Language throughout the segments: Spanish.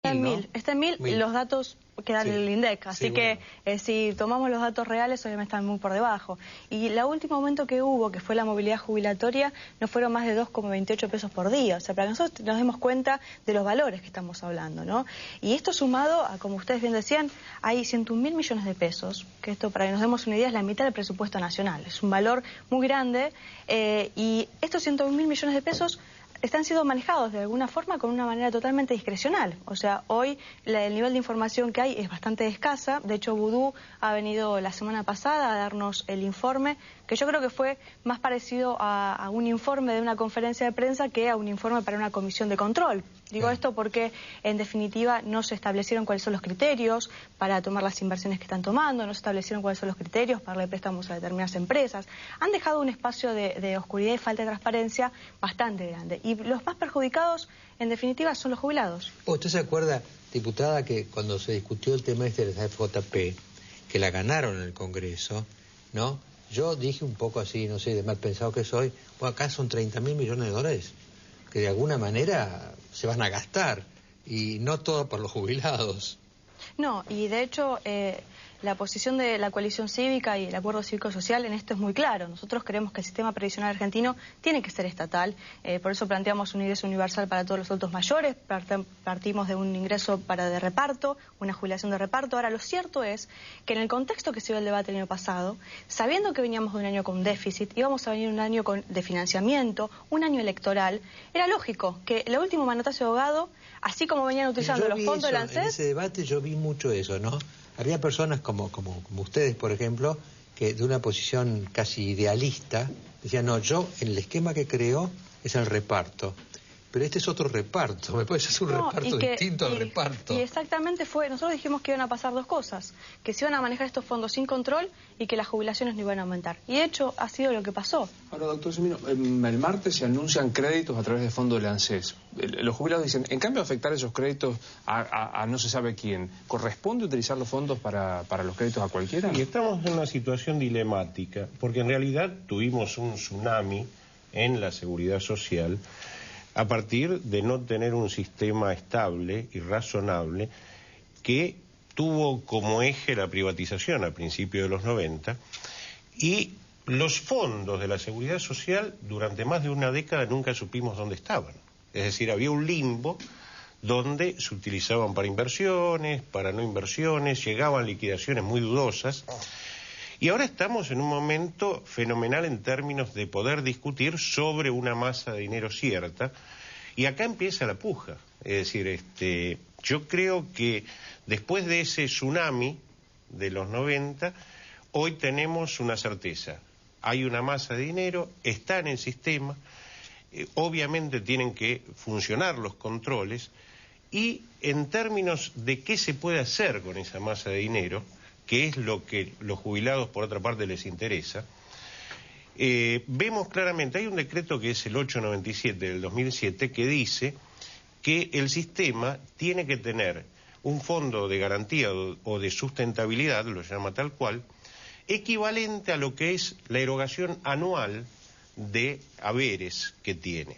está en 1000, está en 1000, 1000. Los datos que dan el INDEC, así Sí, que si tomamos los datos reales, obviamente están muy por debajo. Y el último aumento que hubo, que fue la movilidad jubilatoria, no fueron más de 2,28 pesos por día. O sea, para que nosotros nos demos cuenta de los valores que estamos hablando, ¿no? Y esto sumado a, como ustedes bien decían, hay 101.000 millones de pesos, que esto, para que nos demos una idea, es la mitad del presupuesto nacional. Es un valor muy grande, y estos 101.000 millones de pesos están siendo manejados de alguna forma con una manera totalmente discrecional. O sea, hoy el nivel de información que hay es bastante escasa. De hecho, Vudú ha venido la semana pasada a darnos el informe, que yo creo que fue más parecido a un informe de una conferencia de prensa que a un informe para una comisión de control. Digo esto porque, en definitiva, no se establecieron cuáles son los criterios para tomar las inversiones que están tomando, no se establecieron cuáles son los criterios para darle préstamos a determinadas empresas. Han dejado un espacio de oscuridad y falta de transparencia bastante grande. Y los más perjudicados, en definitiva, son los jubilados. ¿Usted se acuerda, diputada, que cuando se discutió el tema de la FJP, que la ganaron en el Congreso, ¿no? Yo dije un poco así, no sé, de mal pensado que soy, bueno, acá son 30.000 millones de dólares, que de alguna manera se van a gastar, y no todo por los jubilados. No, y de hecho la posición de la coalición cívica y el acuerdo cívico-social en esto es muy claro. Nosotros creemos que el sistema previsional argentino tiene que ser estatal, por eso planteamos un ingreso universal para todos los adultos mayores, partimos de un ingreso de reparto, una jubilación de reparto. Ahora, lo cierto es que en el contexto que se dio el debate el año pasado, sabiendo que veníamos de un año con déficit, íbamos a venir un año de financiamiento, un año electoral, era lógico que el último manotazo de ahogado, así como venían utilizando los fondos del ANSES... En ese debate yo vi mucho eso, ¿no? Había personas como ustedes, por ejemplo, que de una posición casi idealista, decían, no, yo en el esquema que creo es el reparto. Pero este es otro reparto, me parece es un reparto distinto al reparto. Y exactamente nosotros dijimos que iban a pasar dos cosas, que se iban a manejar estos fondos sin control y que las jubilaciones no iban a aumentar. Y de hecho ha sido lo que pasó. Ahora, doctor Semino, el martes se anuncian créditos a través de fondos del ANSES. Los jubilados dicen, en cambio de afectar esos créditos a no se sabe quién, ¿corresponde utilizar los fondos para los créditos a cualquiera? Y estamos en una situación dilemática, porque en realidad tuvimos un tsunami en la seguridad social a partir de no tener un sistema estable y razonable que tuvo como eje la privatización a principios de los 90, y los fondos de la seguridad social durante más de una década nunca supimos dónde estaban. Es decir, había un limbo donde se utilizaban para inversiones, para no inversiones, llegaban liquidaciones muy dudosas. Y ahora estamos en un momento fenomenal en términos de poder discutir sobre una masa de dinero cierta, y acá empieza la puja. Es decir, yo creo que después de ese tsunami de los 90, hoy tenemos una certeza. Hay una masa de dinero, está en el sistema, obviamente tienen que funcionar los controles, y en términos de qué se puede hacer con esa masa de dinero, que es lo que los jubilados por otra parte les interesa, vemos claramente, hay un decreto que es el 897 del 2007 que dice que el sistema tiene que tener un fondo de garantía o de sustentabilidad, lo llama tal cual, equivalente a lo que es la erogación anual de haberes que tiene.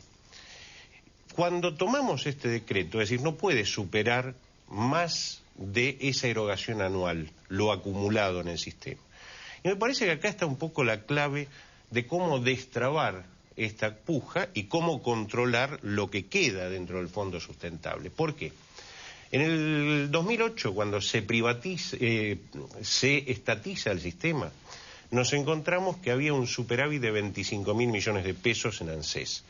Cuando tomamos este decreto, es decir, no puede superar más de esa erogación anual, lo acumulado en el sistema. Y me parece que acá está un poco la clave de cómo destrabar esta puja y cómo controlar lo que queda dentro del fondo sustentable. ¿Por qué? En el 2008, cuando se estatiza el sistema, nos encontramos que había un superávit de 25.000 millones de pesos en ANSES.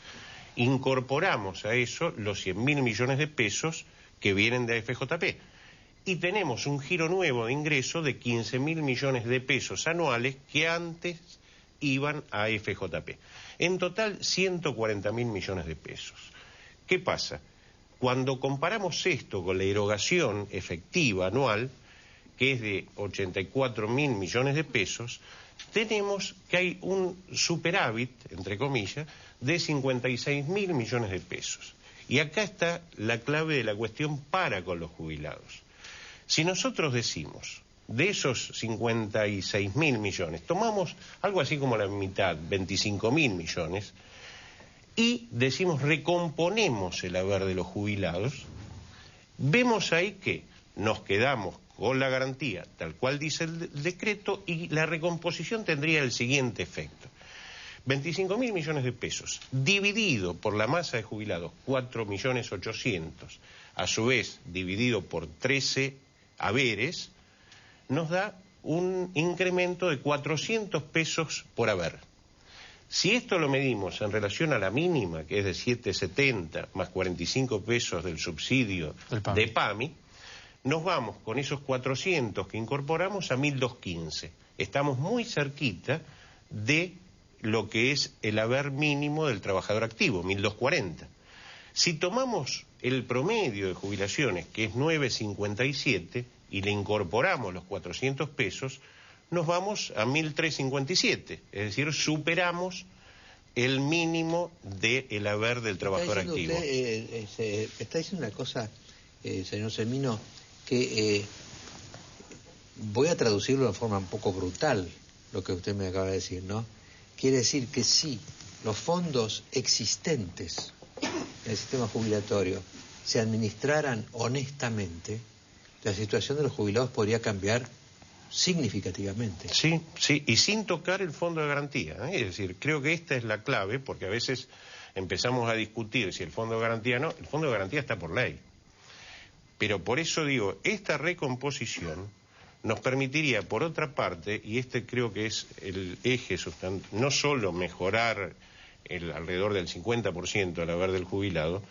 Incorporamos a eso los 100.000 millones de pesos que vienen de FJP. Y tenemos un giro nuevo de ingreso de 15.000 millones de pesos anuales que antes iban a FJP. En total, 140.000 millones de pesos. ¿Qué pasa? Cuando comparamos esto con la erogación efectiva anual, que es de 84.000 millones de pesos, tenemos que hay un superávit, entre comillas, de 56.000 millones de pesos. Y acá está la clave de la cuestión para con los jubilados. Si nosotros decimos, de esos 56.000 millones, tomamos algo así como la mitad, 25.000 millones, y decimos recomponemos el haber de los jubilados, Vemos ahí que nos quedamos con la garantía, tal cual dice el decreto, y la recomposición tendría el siguiente efecto. 25.000 millones de pesos, dividido por la masa de jubilados, 4.800.000, a su vez dividido por 13 haberes, nos da un incremento de 400 pesos por haber. Si esto lo medimos en relación a la mínima, que es de 7,70 más 45 pesos del subsidio de PAMI, nos vamos con esos 400 que incorporamos a 1.215. Estamos muy cerquita de lo que es el haber mínimo del trabajador activo, 1.240. Si tomamos el promedio de jubilaciones, que es 9,57, y le incorporamos los 400 pesos, nos vamos a 1.357, es decir, superamos el mínimo del haber del trabajador activo. Usted, está diciendo una cosa, señor Semino, que voy a traducirlo de forma un poco brutal, lo que usted me acaba de decir, ¿no? Quiere decir que si los fondos existentes en el sistema jubilatorio se administraran honestamente, la situación de los jubilados podría cambiar significativamente. Sí, sí, y sin tocar el fondo de garantía, ¿eh? Es decir, creo que esta es la clave, porque a veces empezamos a discutir si el fondo de garantía no, el fondo de garantía está por ley. Pero por eso digo, esta recomposición nos permitiría, por otra parte, y este creo que es el eje sustantivo, no solo mejorar alrededor del 50% del haber del jubilado,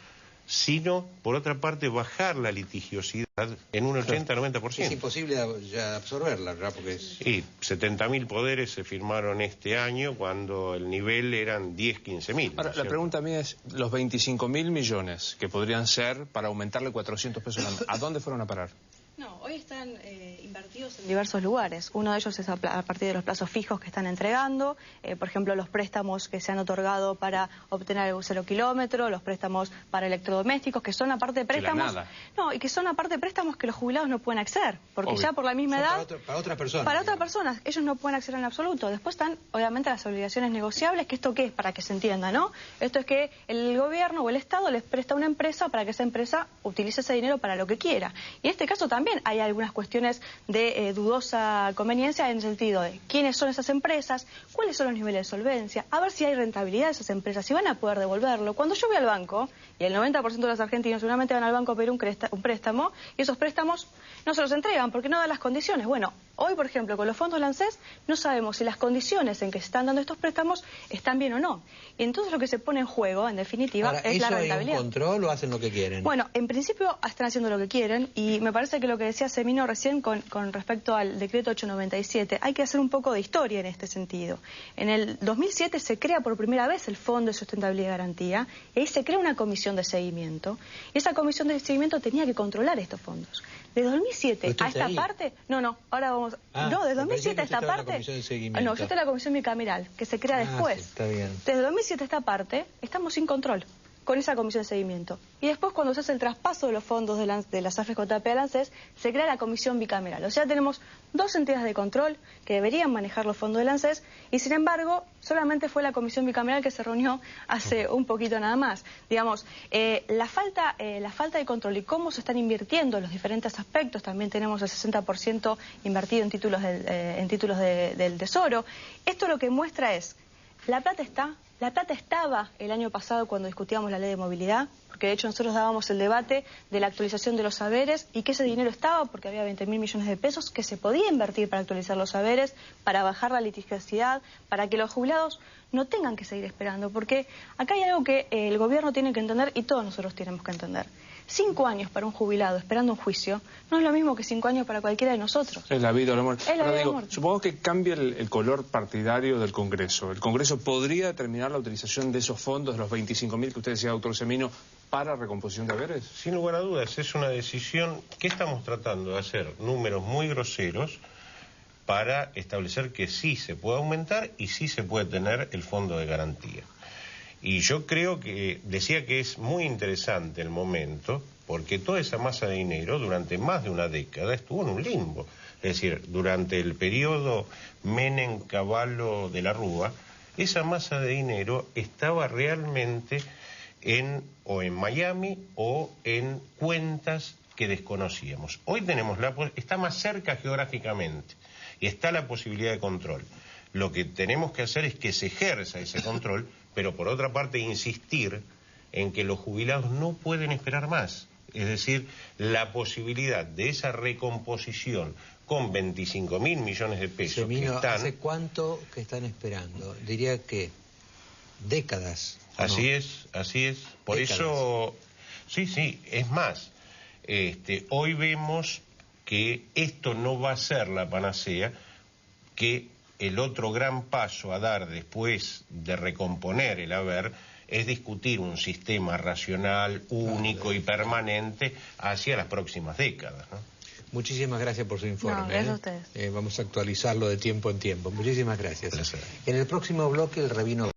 sino, por otra parte, bajar la litigiosidad en un 80-90%. Es imposible ya absorberla, ¿verdad? Porque es... Sí, 70.000 poderes se firmaron este año cuando el nivel eran 10-15.000. Ahora, la pregunta mía es, los 25.000 millones que podrían ser para aumentarle 400 pesos al año, ¿a dónde fueron a parar? No, hoy están invertidos en diversos lugares. Uno de ellos es a partir de los plazos fijos que están entregando, por ejemplo, los préstamos que se han otorgado para obtener el 0 kilómetro, los préstamos para electrodomésticos, que son aparte de préstamos... No, y que son aparte de préstamos que los jubilados no pueden acceder, porque ya por la misma edad... Para otras personas. Para otras personas, ellos no pueden acceder en absoluto. Después están, obviamente, las obligaciones negociables, que esto qué es, para que se entienda, ¿no? Esto es que el gobierno o el Estado les presta a una empresa para que esa empresa utilice ese dinero para lo que quiera. Y en este caso también hay algunas cuestiones de dudosa conveniencia en el sentido de quiénes son esas empresas, cuáles son los niveles de solvencia, a ver si hay rentabilidad de esas empresas, si van a poder devolverlo. Cuando yo voy al banco, y el 90% de los argentinos seguramente van al banco a pedir un préstamo, y esos préstamos no se los entregan porque no dan las condiciones. Bueno, hoy, por ejemplo, con los fondos ANSES no sabemos si las condiciones en que se están dando estos préstamos están bien o no. Y entonces lo que se pone en juego, en definitiva, ahora, es la rentabilidad. ¿Eso es un control o hacen lo que quieren? Bueno, en principio están haciendo lo que quieren, y me parece que lo que decía Semino recién con respecto al decreto 897, hay que hacer un poco de historia en este sentido. En el 2007 se crea por primera vez el Fondo de Sustentabilidad y Garantía, y ahí se crea una comisión de seguimiento, y esa comisión de seguimiento tenía que controlar estos fondos. De 2007 a esta parte... No, ahora vamos... no, de 2007 a esta parte... No, yo estoy en la comisión bicameral, que se crea después. Sí, está bien. Desde 2007 a esta parte, estamos sin control con esa comisión de seguimiento. Y después, cuando se hace el traspaso de los fondos de las AFJP al ANSES, se crea la comisión bicameral. O sea, tenemos dos entidades de control que deberían manejar los fondos del ANSES, y sin embargo, solamente fue la comisión bicameral que se reunió hace un poquito nada más. Digamos, la falta de control y cómo se están invirtiendo en los diferentes aspectos, también tenemos el 60% invertido en títulos del Tesoro. Esto lo que muestra es, la plata estaba el año pasado cuando discutíamos la ley de movilidad, porque de hecho nosotros dábamos el debate de la actualización de los saberes y que ese dinero estaba porque había 20.000 millones de pesos que se podía invertir para actualizar los saberes, para bajar la litigiosidad, para que los jubilados no tengan que seguir esperando, porque acá hay algo que el gobierno tiene que entender y todos nosotros tenemos que entender. 5 años para un jubilado esperando un juicio no es lo mismo que 5 años para cualquiera de nosotros. Es la vida o la muerte. Es la vida o la muerte. Supongo que cambia el color partidario del Congreso. ¿El Congreso podría determinar la utilización de esos fondos, de los 25.000 que usted decía, doctor Semino, para recomposición de haberes? Sin lugar a dudas, es una decisión que estamos tratando de hacer números muy groseros para establecer que sí se puede aumentar y sí se puede tener el fondo de garantía. Y yo creo que, decía que es muy interesante el momento, porque toda esa masa de dinero durante más de una década estuvo en un limbo. Es decir, durante el periodo Menem-Cavallo de la Rúa, esa masa de dinero estaba realmente o en Miami o en cuentas que desconocíamos. Hoy tenemos está más cerca geográficamente y está la posibilidad de control. Lo que tenemos que hacer es que se ejerza ese control, pero por otra parte insistir en que los jubilados no pueden esperar más. Es decir, la posibilidad de esa recomposición con 25.000 millones de pesos que están... ¿Hace cuánto que están esperando? Diría que décadas. Así es. Por décadas. Eso, sí, es más, hoy vemos que esto no va a ser la panacea, que el otro gran paso a dar después de recomponer el haber es discutir un sistema racional, único y permanente hacia las próximas décadas, ¿no? Muchísimas gracias por su informe. No, gracias a ustedes. Vamos a actualizarlo de tiempo en tiempo. Muchísimas gracias. Placer. En el próximo bloque, el rabino